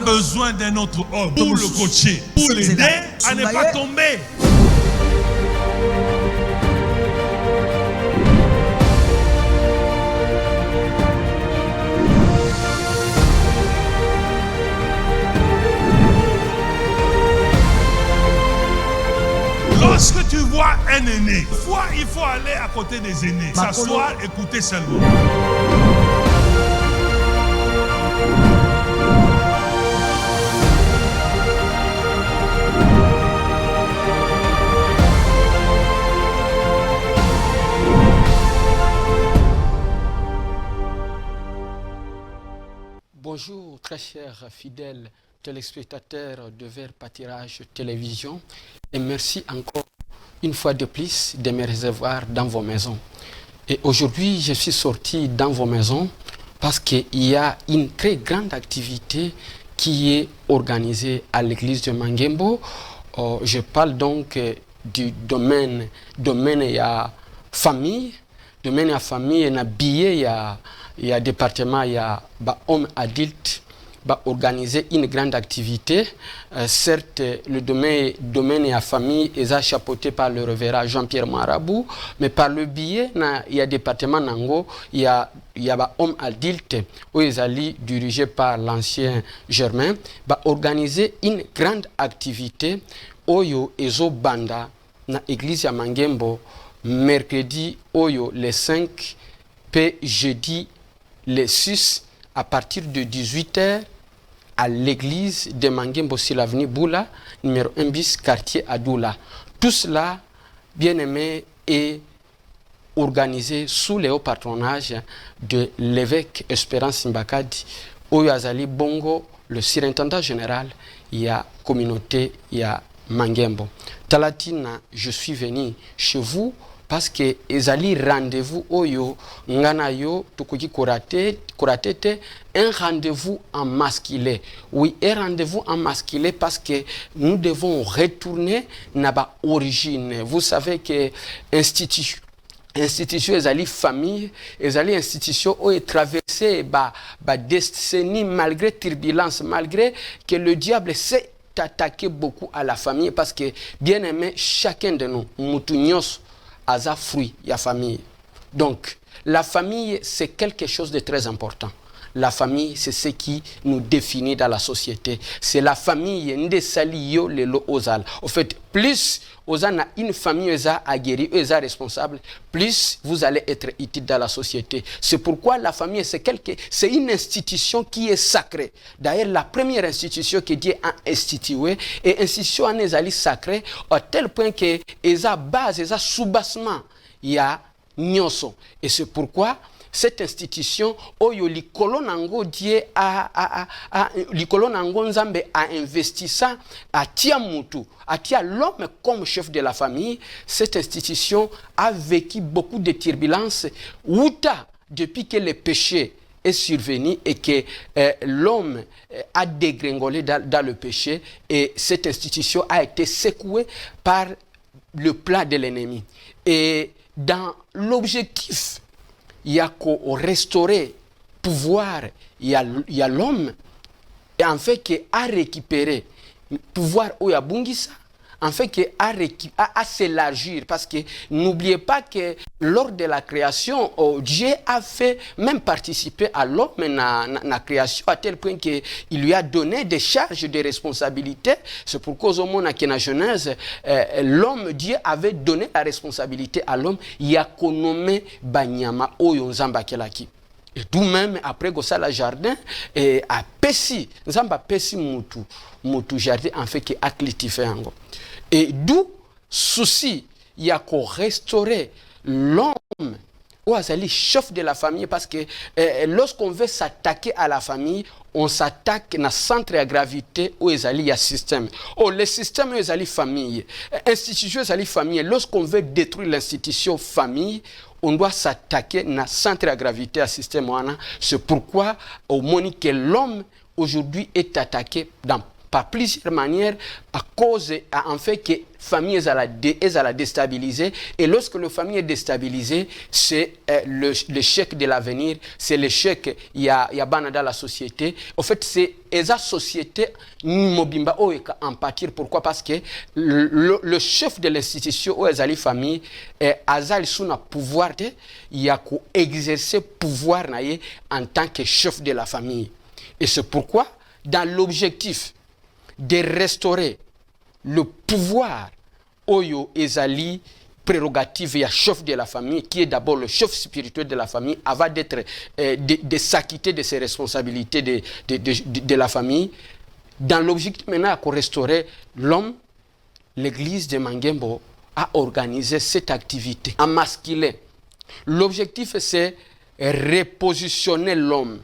besoin d'un autre homme pour le coacher, pour l'aider à ne pas tomber. Lorsque tu vois un aîné, il faut aller à côté des aînés, s'asseoir, écouter seulement. Bonjour très chers fidèles téléspectateurs de Vert Pâturage Télévision et merci encore une fois de plus de me recevoir dans vos maisons. Et aujourd'hui, je suis sorti dans vos maisons parce qu'il y a une très grande activité qui est organisée à l'église de Mangembo. Je parle donc du domaine ya famille, domaine ya famille na billet ya département ya homme adulte va organiser une grande activité. Certes, le domaine et la famille est chapeauté par le révérend Jean-Pierre Marabou, mais par le biais, il y a département Nango, il y a homme adulte, où ils allaient dirigé par l'ancien Germain, va organiser une grande activité, Oyo Ezo Banda, na église ya Mangembo, mercredi, Oyo le 5, puis jeudi le 6, à partir de 18h à l'église de Mangembo sur l'avenue Boula, numéro 1 bis, quartier Adoula. Tout cela, bien aimé, est organisé sous le haut patronage de l'évêque Espérance Mbakadi, Oyazali Bongo, le surintendant général, il y a communauté, il y a Mangembo. Talatina, je suis venu chez vous parce que ezali rendez-vous oyo ngana yo tukuki kuratete un rendez-vous en masculin. Oui, un rendez-vous en masculin parce que nous devons retourner na ba origine. Vous savez que institution ezali famille, ezali institution où est traversé ba décennie malgré turbulence, malgré que le diable s'est attaqué beaucoup à la famille parce que bien aimé chacun de nous mutunyos aza fruit ya famille. Donc la famille c'est quelque chose de très important. La famille c'est ce qui nous définit dans la société. C'est la famille nde sali yo lelo ozal. En fait, plus ozana une famille eza aguerri, eza responsable, plus vous allez être utile dans la société. C'est pourquoi la famille c'est une institution qui est sacrée. D'ailleurs la première institution que Dieu a instituée et institution en ezali sacrée à tel point que eza base, eza soubassement il y a nyonso. Et c'est pourquoi cette institution, Oyo Likolo Nango Dieu Likolo Nango Nzambe a investi ça à Tiamutu, à Tia l'homme comme chef de la famille. Cette institution a vécu beaucoup de turbulences. Outa, depuis que le péché est survenu et que l'homme a dégringolé dans le péché, et cette institution a été secouée par le plan de l'ennemi. Et dans l'objectif, il y a qu'à restaurer pouvoir, il y a l'homme, et en fait qui a récupéré pouvoir où il y a Bungisa, en fait qui a s'élargir, parce que n'oubliez pas que lors de la création, Dieu a fait même participer à l'homme dans la création à tel point qu'il lui a donné des charges de responsabilité. C'est pourquoi au moment de la Genèse, l'homme, Dieu avait donné la responsabilité à l'homme, il a nommé Banyama Oyonzamba Kelaki. Et tout même après que ça la jardin et à Pessi, Nzamba Pessi mutu jardin en fait qui a clitifié encore. Et d'où souci il y a qu'à restaurer l'homme ou à le chef de la famille, parce que lorsqu'on veut s'attaquer à la famille, on s'attaque dans le centre de gravité où il y a système. Oh, le système est la famille, institution est la famille. Lorsqu'on veut détruire l'institution famille, on doit s'attaquer dans le centre de gravité à système. C'est pourquoi au moment que l'homme aujourd'hui est attaqué dans par plusieurs manières à cause en fait que famille est à la déstabiliser, et lorsque la famille est déstabilisée, c'est l'échec de l'avenir, c'est l'échec il y a bana dans la société. En fait, c'est la société mobimba en pâtir. Pourquoi? Parce que le chef de l'institution ou les famille azali sous na pouvoir de il y a qu'à exercer pouvoir en tant que chef de la famille. Et c'est pourquoi dans l'objectif de restaurer le pouvoir Oyo Ezali prérogative et chef de la famille, qui est d'abord le chef spirituel de la famille, avant d'être de s'acquitter de ses responsabilités de la famille, dans l'objectif maintenant de restaurer l'homme. L'église de Mangembo a organisé cette activité en masculin. L'objectif, c'est repositionner l'homme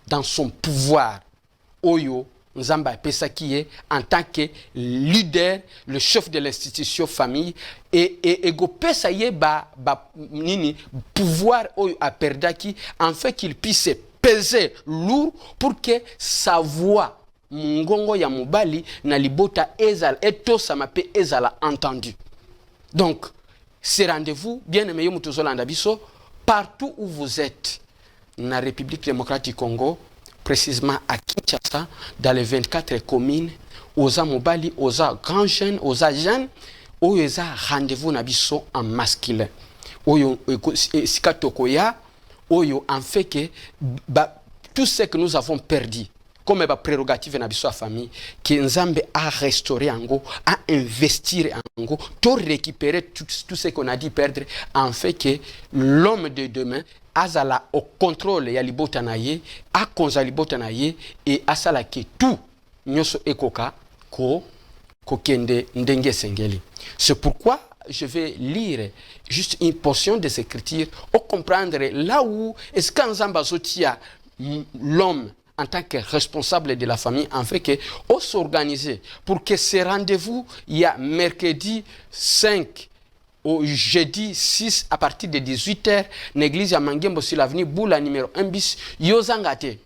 dans son pouvoir Oyo Nzamba Pesaki en tant que leader, le chef de l'institution famille, et go Pesaye nini pouvoir Oyo a perdaki, en fait qu'il puisse peser lourd pour que sa voix mungongo ya mubali na libota ezal eto samape ezala entendu. Donc ce rendez-vous bien aimé mutuzolanda biso partout où vous êtes na République démocratique du Congo, précisément à Kinshasa, dans les 24 communes, aux Mobali, aux grands jeunes, aux jeunes, où ils ont rendez-vous nabiso en masculin. Où sikatokoya, où en fait que tout ce que nous avons perdu, comme prérogative nabiso à famille, que Nzambe a restauré ango, a investir ango, tout récupérer tout ce qu'on a dit perdre, en fait que l'homme de demain azala au contrôle ya libota na ye, a konza libota na ye, et asala ke tout nyoso ekoka ko kende ndenge sengeli. C'est pourquoi je vais lire juste une portion des Écritures pour comprendre là où est-ce qu'Nzamba Zotia l'homme en tant que responsable de la famille, en fait que on s'organiser pour que ces rendez-vous il y a mercredi 5 au jeudi 6 à partir de 18h, l'église à Mangembo sur l'avenue Boula numéro 1 bis, Yozangate.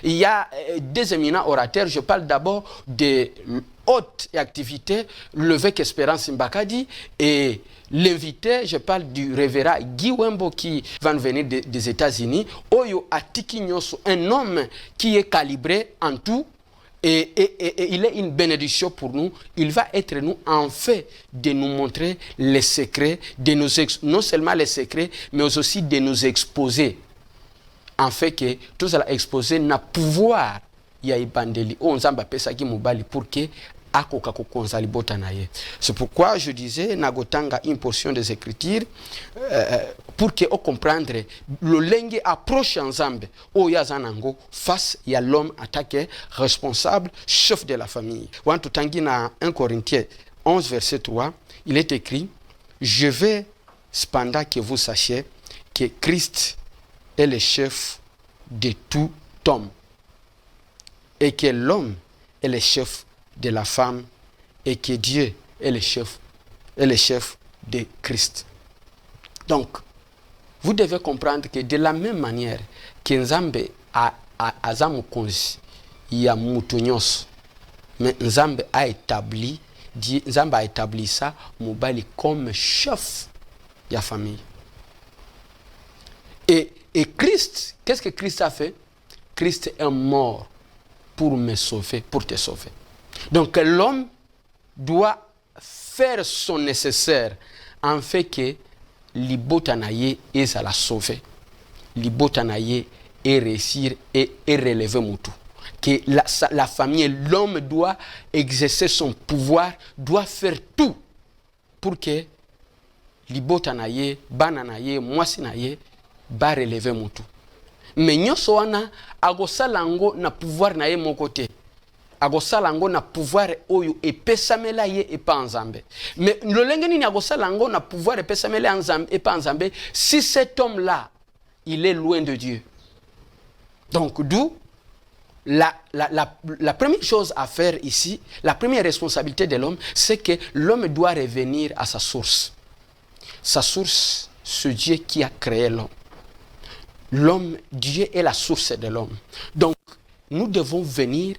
Il y a des éminents orateurs, je parle d'abord de haute activité, l'évêque Espérance Mbakadi, et l'invité, je parle du révérend Guy Wembo qui va venir des États-Unis, Oyo Atiki Nyoso, un homme qui est calibré en tout. Et il est une bénédiction pour nous. Il va être nous en fait de nous montrer les secrets, de nous non seulement les secrets, mais aussi de nous exposer. En fait que tout cela exposé n'a pouvoir ya ibandeli on zamba pesa ki mobali pour que akoka ko konzali botanaye. C'est pourquoi je disais nagotanga une portion des Écritures pour que on comprendre le lenge approche ensemble o yazanango face ya l'homme attaqué responsable chef de la famille. Wantu tangi na 1 Corinthiens 11 verset 3, il est écrit: je vais cependant que vous sachiez que Christ est le chef de tout homme et que l'homme est le chef de la femme et que Dieu est le chef de Christ. Donc, vous devez comprendre que de la même manière que Nzambe a Azamukonzi, il y a Moutonyos, mais Nzambe a établi ça, Moubali, comme chef de la famille. Et Christ, qu'est-ce que Christ a fait? Christ est mort pour me sauver, pour te sauver. Donc l'homme doit faire son nécessaire en fait que l'ibotanaye est à la sauver. L'ibotanaye est réussir et relever Moutou. Que la famille, l'homme doit exercer son pouvoir, doit faire tout pour que l'ibotanaye, bananaye, moisinaye, va relever Moutou. Mais nyoso wana agosalango na pouvoir na ye mon côté. Agosalango na pouvoir oyo epesamela ye epa nzambe. Mais le lengeni agosalango na pouvoir epesamela nzambe epa nzambe si cet homme là il est loin de Dieu. Donc d'où la première chose à faire ici, la première responsabilité de l'homme, c'est que l'homme doit revenir à sa source. Sa source, ce Dieu qui a créé l'homme. L'homme, Dieu est la source de l'homme. Donc, nous devons venir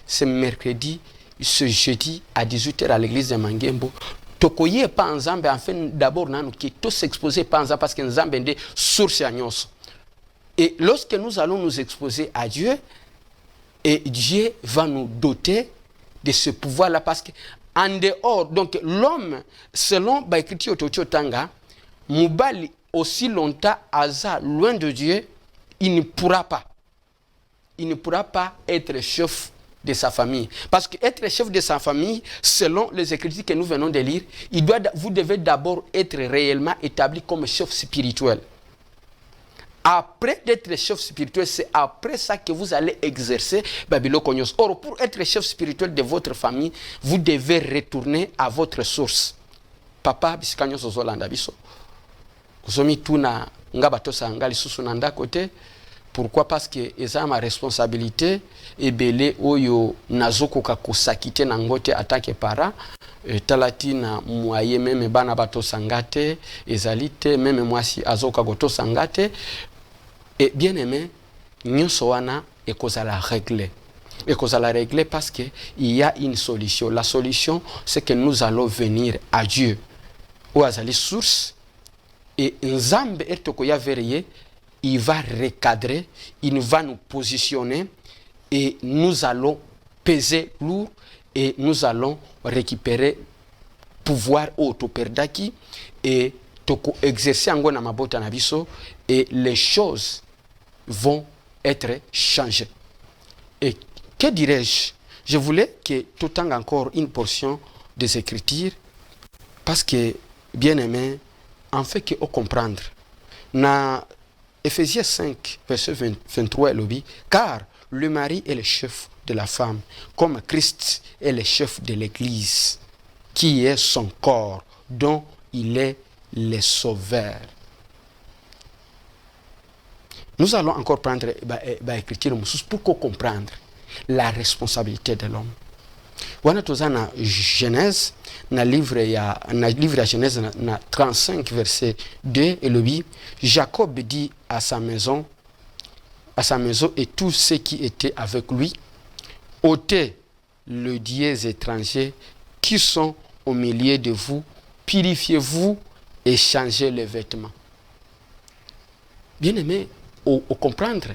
ce mercredi, ce jeudi à 18h à l'église de Mangembo. Tokoye pas ensemble, enfin d'abord nous qui tous s'exposer pas ensemble parce que nous avons des sources à nous. Et lorsque nous allons nous exposer à Dieu, et Dieu va nous doter de ce pouvoir-là parce que en dehors, donc l'homme, selon l'écriture de Tanga, Moubali aussi longtemps Aza loin de Dieu, il ne pourra pas être chef de sa famille. Parce que être chef de sa famille, selon les écritures que nous venons de lire, vous devez d'abord être réellement établi comme chef spirituel. Après d'être chef spirituel, c'est après ça que vous allez exercer Babylon Konyos. Or, pour être chef spirituel de votre famille, vous devez retourner à votre source. Papa, bisikanyos ozolanda biso. Kozomi tuna ngabato sangali susu nanda côté. Pourquoi? Parce que c'est ma responsabilité et belé oyo nazoko kakosakite nangote attaque para talati na moye même bana bato sangate ezalite même mwasi azoka goto sangate et bien aimé nyonso wana ekozala régler. Ekozala régler parce que il y a une solution. La solution c'est que nous allons venir à Dieu. Ou azali source et nzambe ertokoya vereye. Il va recadrer, il va nous positionner et nous allons peser lourd et nous allons récupérer pouvoir autoperdaki et toko exercer en na mabota na biso et les choses vont être changées. Et que dirais-je? Je voulais que tout le temps encore une portion des Écritures parce que, bien aimé, en fait que comprendre. Na Ephésiens 5, verset 23, lobby, car le mari est le chef de la femme, comme Christ est le chef de l'Église, qui est son corps, dont il est le sauveur. Nous allons encore prendre l'écriture pour comprendre la responsabilité de l'homme. Wana tozana Genèse na livre ya Genèse na 35 verset 2 et le 8, Jacob dit à sa maison et tous ceux qui étaient avec lui, ôtez les dieux étrangers qui sont au milieu de vous, purifiez-vous et changez les vêtements. Bien aimé, au comprendre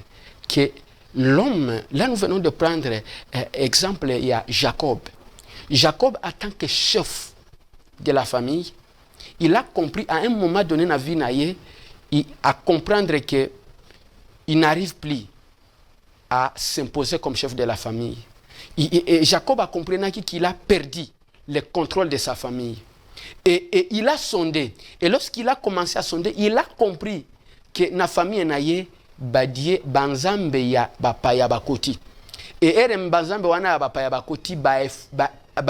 que l'homme, là nous venons de prendre exemple, il y a Jacob. Jacob, en tant que chef de la famille, il a compris à un moment donné dans la vie, à comprendre que il n'arrive plus à s'imposer comme chef de la famille. Et Jacob a compris qu'il a perdu le contrôle de sa famille. Et il a sondé. Et lorsqu'il a commencé à sonder, il a compris que la famille naye badie banzambe ya bapaya bakoti. Et erem banzambe wana bapaya bakoti ba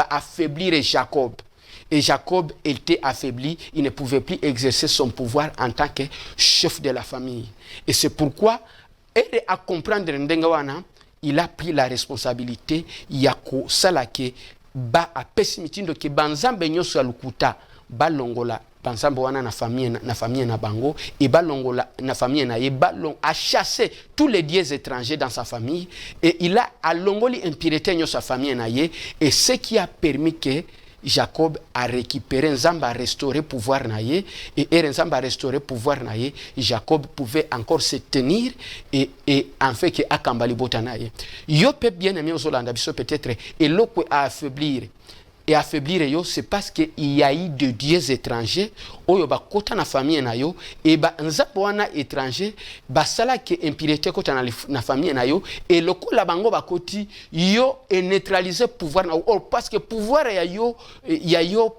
affaiblir Jacob. Et Jacob était affaibli, il ne pouvait plus exercer son pouvoir en tant que chef de la famille. Et c'est pourquoi, à comprendre Ndengawana, il a pris la responsabilité, yako salake ba a pessimitindo ke banzambe nyoso ya lukuta ba longola banzambe wana na famille na bango et ba longola na famille na ye ba long a chassé tous les dieux étrangers dans sa famille et il a longoli impureté nyoso sa famille na ye et ce qui a permis que Jacob a récupéré Nzamba a restauré pouvoir naye et Nzamba a restauré pouvoir naye. Jacob pouvait encore se tenir et en fait que akambali botanaye. Yo peut bien aimer aux Hollandais peut-être et l'autre à affaiblir. Et affaiblir yo c'est parce que il y a eu de dieux étrangers oyo ba kota na famille na yo et ba nzapo wana étranger ba sala ke impureté kota na famille na yo et lokola bango ba koti yo et neutraliser pouvoir na or parce que pouvoir ya yo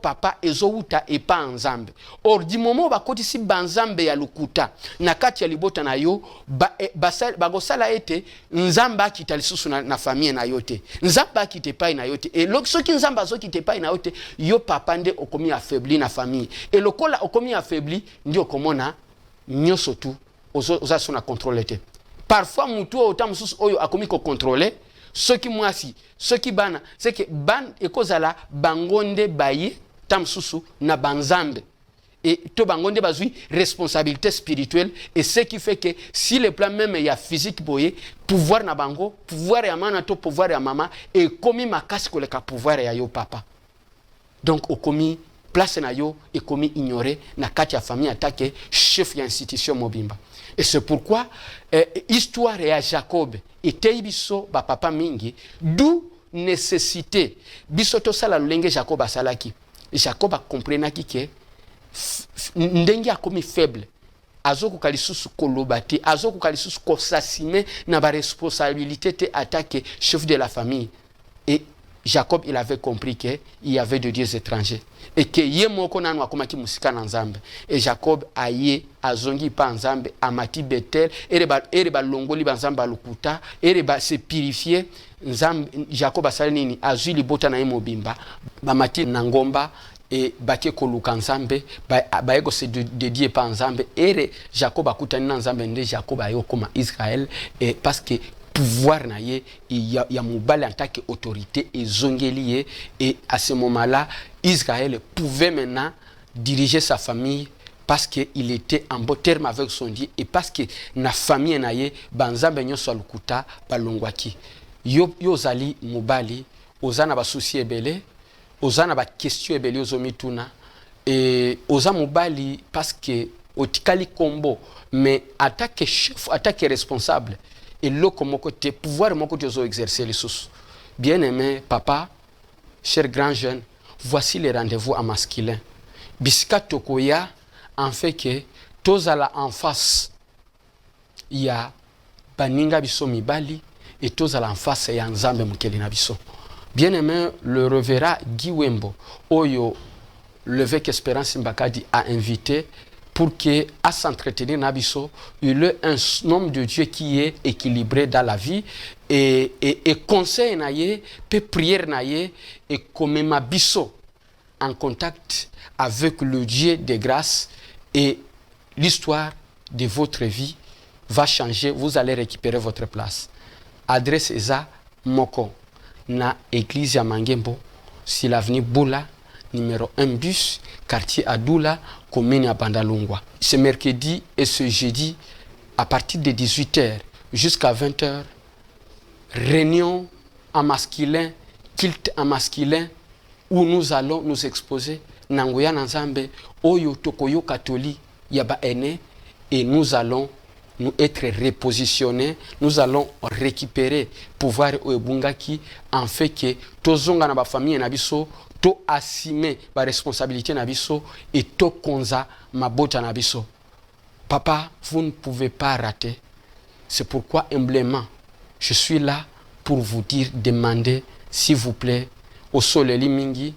papa ezouta et pas nzambe or du moment ba koti si banzambe ya lukuta na kati ya libota na yo ba go sala ete nzamba kitali susu na famille na yo te nzamba kite pa na yo te et lokoki nzamba zo kite pas na ote yo papa nde okomi affaibli na famille et lokola okomi affaibli ndi okomona nyoso tu oza sona contrôler te parfois mutu otamususu oyo akomi ko contrôler soki mwasi soki bana c'est que ban ekozala bangonde baye tamususu na banzambe Et Tobangonde bazui responsabilité spirituelle. Et ce qui fait que si le plan même il y a physique boye, pouvoir na bango, pouvoir ya mana to pouvoir ya maman, et komi makasi ko le ka pouvoir ya yo papa. Donc au komi place na yo et komi ignoré na kati ya famille attaque chef ya institution mobimba. Et c'est pourquoi histoire ya Jacob était biso ba papa mingi, d'où nécessité biso to sala lenge Jacob asalaki. Jacob a comprenaki que ndenge akomi faible azokuka lisusu koloba te azokuka lisusu kosasime na ba responsabilité te attaquer chef de la famille. Et Jacob il avait compris que il y avait de dieux étrangers et que ye moko nanu akomaki musika na nzambe. Et Jacob aye azongi pa nzambe amati Betel ereba longoli ba nzambe alukuta ereba se purifier nzambe. Jacob asali nini azui libota na ye mobimba bamati na ngomba et bake koluka nzambe ba ego se dédié pa nzambe. Et Jacob akutani na nzambe nde Jacob ayo koma Israël. Et parce que pouvoir na ye il y a mobile en tant qu'autorité et zongeli. Et à ce moment-là Israël pouvait maintenant diriger sa famille parce qu'il était en bon terme avec son Dieu et parce que na famille na ye banzambe nyonso alukuta balongwaki. Yo zali mobali ozana ba souci ebele ozana ba question ebele ozomituna et oza mobali parce que otikali kombo mais attaque chef attaque responsable et l'autre côté pouvoir mon côté ozo exercer les sous. Bien-aimé papa, cher grand jeune, voici les rendez-vous à masculin. Bisika tokoya en fait que tozala en face il y a baninga biso mibali et tozala en face ya nzambe mukeli na biso. Bien-aimé le reverra Guy Wembo oyo l'évêque Espérance Mbakadi a invité pour que à s'entretenir nabiso il est un homme de Dieu qui est équilibré dans la vie et conseil naie peut prière naie et comme ma biso en contact avec le Dieu de grâce et l'histoire de votre vie va changer, vous allez récupérer votre place. Adresse eza moko na église ya Mangembo si l'avenue Boula numéro 1 bus quartier Adoula commune à Bandalungwa. Ce mercredi et ce jeudi à partir de 18h jusqu'à 20h réunion en masculin, culte en masculin où nous allons nous exposer Nangoya Nzambe Oyo Tokoyo Catholique Yaba Ene et nous allons nous être repositionnés, nous allons récupérer pouvoir Oebungaki en fait que tozonga na ba famille na biso to assumer ba responsabilité na biso et to konza mabota na biso. Papa, vous ne pouvez pas rater. C'est pourquoi humblement je suis là pour vous dire, demander s'il vous plaît au soleli mingi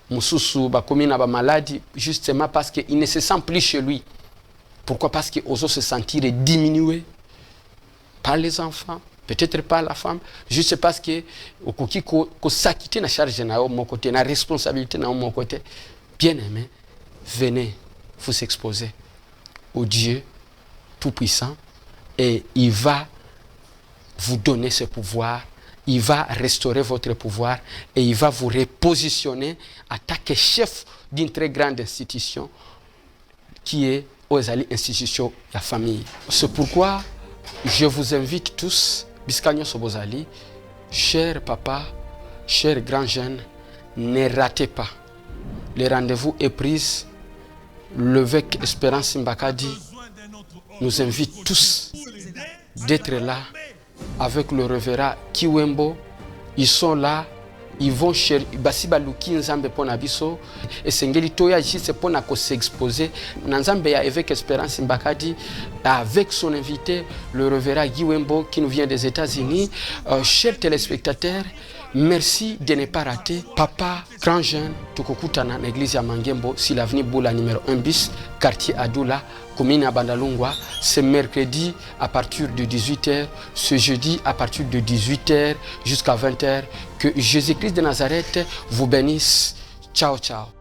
mususu bakomi na ba maladie justement parce que il ne se sent plus chez lui. Pourquoi? Parce que oso se sentir diminué par les enfants, peut-être par la femme, juste parce que okoki ko s'acquitter na charge na mon côté, na responsabilité na mon côté. Bien-aimé, venez vous exposer au Dieu tout-puissant et il va vous donner ce pouvoir, il va restaurer votre pouvoir et il va vous repositionner en tant que chef d'une très grande institution qui est aux institutions la famille. C'est pourquoi je vous invite tous, Biskanyo Sobozali, chers papa, chers grands jeunes, ne ratez pas. Le rendez-vous est pris. L'évêque Espérance Mbakadi nous invite tous d'être là avec le révérend Kiwembo. Ils sont là. Ils vont chercher basiba luki nzambe pona biso et sengeli toya juste pona ko s'exposer nzambe ya évêque Espérance Mbakadi avec son invité le révérend Guy Wembo qui nous vient des États-Unis. Chers téléspectateurs, merci de ne pas rater papa grand jeune tukokutana na église ya Mangembo si l'avenue Boula numéro 1 bis quartier Adoula commune à Bandalungwa. Ce mercredi à partir de 18h, ce jeudi à partir de 18h jusqu'à 20h. Que Jésus-Christ de Nazareth vous bénisse. Ciao, ciao.